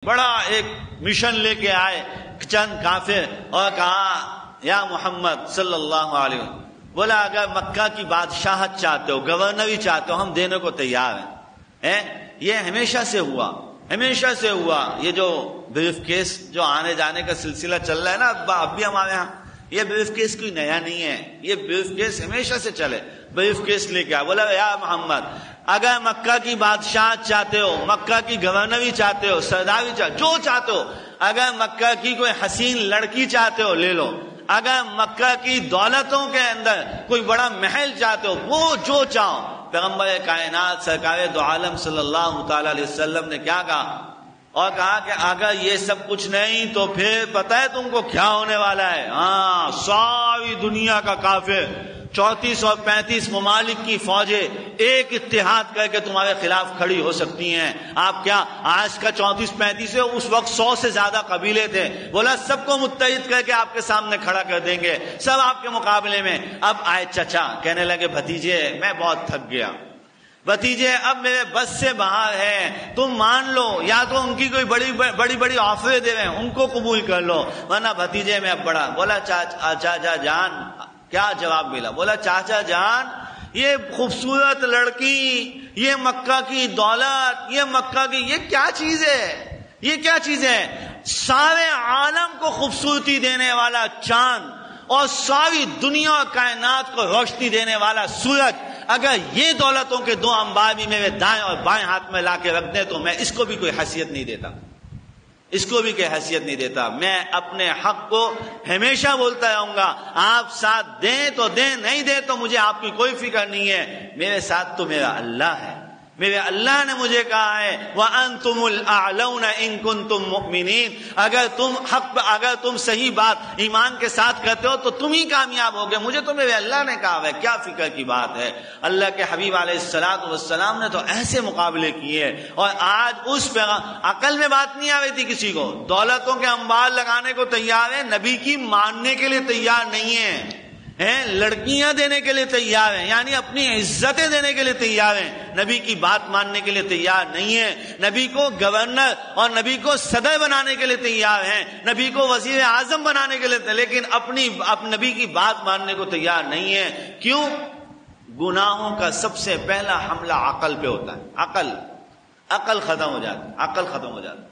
بڑا ایک مشن لے کے آئے چند کافر اور کہا یا محمد صلی اللہ علیہ وسلم، بولا اگر مکہ کی بادشاہت چاہتے ہو، گورنری چاہتے ہو، ہم دینے کو تیار ہیں۔ یہ ہمیشہ سے ہوا یہ جو بریف کیس جو آنے جانے کا سلسلہ چل رہا ہے نا، اب بھی ہمارے ہاں یہ بریف کیس کوئی نیا نہیں ہے، یہ بریف کیس ہمیشہ سے چلے۔ بریف کیس لے کے آیا، بولا یا محمد اگر مکہ کی بادشاہت چاہتے ہو، مکہ کی گورنری چاہتے ہو، سرداری چاہتے جو چاہتے ہو، اگر مکہ کی کوئی حسین لڑکی چاہتے ہو لے لو، اگر مکہ کی دولتوں کے اندر کوئی بڑا محل چاہتے ہو، وہ جو چاہو۔ پیغمبر کائنات سرکار دو عالم صلی اللہ تعالی علیہ وسلم نے کیا کہا؟ اور کہا کہ اگر یہ سب کچھ نہیں تو پھر پتہ ہے تم کو کیا ہونے والا ہے؟ ہاں، ساری دنیا کا کافر 34 اور 35 ممالک کی فوجیں ایک اتحاد کر کے تمہارے خلاف کھڑی ہو سکتی ہیں۔ آپ کیا آج کا 34-35 ہے، اس وقت 100 سے زیادہ قبیلے تھے، بولا سب کو متحد کر کے آپ کے سامنے کھڑا کر دیں گے، سب آپ کے مقابلے میں۔ اب آئے چچا، کہنے لگے بھتیجے میں بہت تھک گیا، بھتیجے اب میرے بس سے باہر ہے، تم مان لو، یا تو ان کی کوئی بڑی آفریں دے رہے ہیں ان کو قبول کر لو، ورنہ بھتیجے میں اب بڑا۔ بولا چاچا جان، کیا جواب ملا؟ بولا چاچا جان، یہ خوبصورت لڑکی، یہ مکہ کی دولت، یہ مکہ کی یہ کیا چیز ہے؟ یہ کیا چیز ہے؟ سارے عالم کو خوبصورتی دینے والا چاند اور ساری دنیا اور کائنات کو روشنی دینے والا سورج، اگر یہ دولتوں کے دو انبار بھی میرے دائیں اور بائیں ہاتھ میں لا کے رکھ دیں تو میں اس کو بھی کوئی حیثیت نہیں دیتا، اس کو بھی کوئی حیثیت نہیں دیتا۔ میں اپنے حق کو ہمیشہ بولتا رہوں گا، آپ ساتھ دیں تو دیں، نہیں دیں تو مجھے آپ کی کوئی فکر نہیں ہے، میرے ساتھ تو میرا اللہ ہے۔ میرے اللہ نے مجھے کہا ہے وَأَنْتُمُ الْأَعْلَوْنَ إِن كُنتُم مُؤْمِنِينَ، اگر تم صحیح بات ایمان کے ساتھ کرتے ہو تو تم ہی کامیاب ہوگے، مجھے تو میرے اللہ نے کہا ہے، کیا فکر کی بات ہے۔ اللہ کے حبیب علیہ السلام نے تو ایسے مقابلے کیے، اور آج اس پہ عقل میں بات نہیں آ رہی تھی کسی کو، دولتوں کے انبار لگانے کو تیار ہے، نبی کی ماننے کے لیے تیار نہیں ہے، لڑکیاں دینے کے لیے تیار ہیں، یعنی اپنی عزتیں دینے کے لیے تیار ہیں، نبی کی بات ماننے کے لیے تیار نہیں ہے، نبی کو گورنر اور نبی کو صدر بنانے کے لیے تیار ہیں، نبی کو وزیر اعظم بنانے کے لیے، لیکن اپنی نبی کی بات ماننے کو تیار نہیں ہے۔ کیوں؟ گناہوں کا سب سے پہلا حملہ عقل پہ ہوتا ہے، عقل ختم ہو جاتی، عقل ختم ہو جاتی۔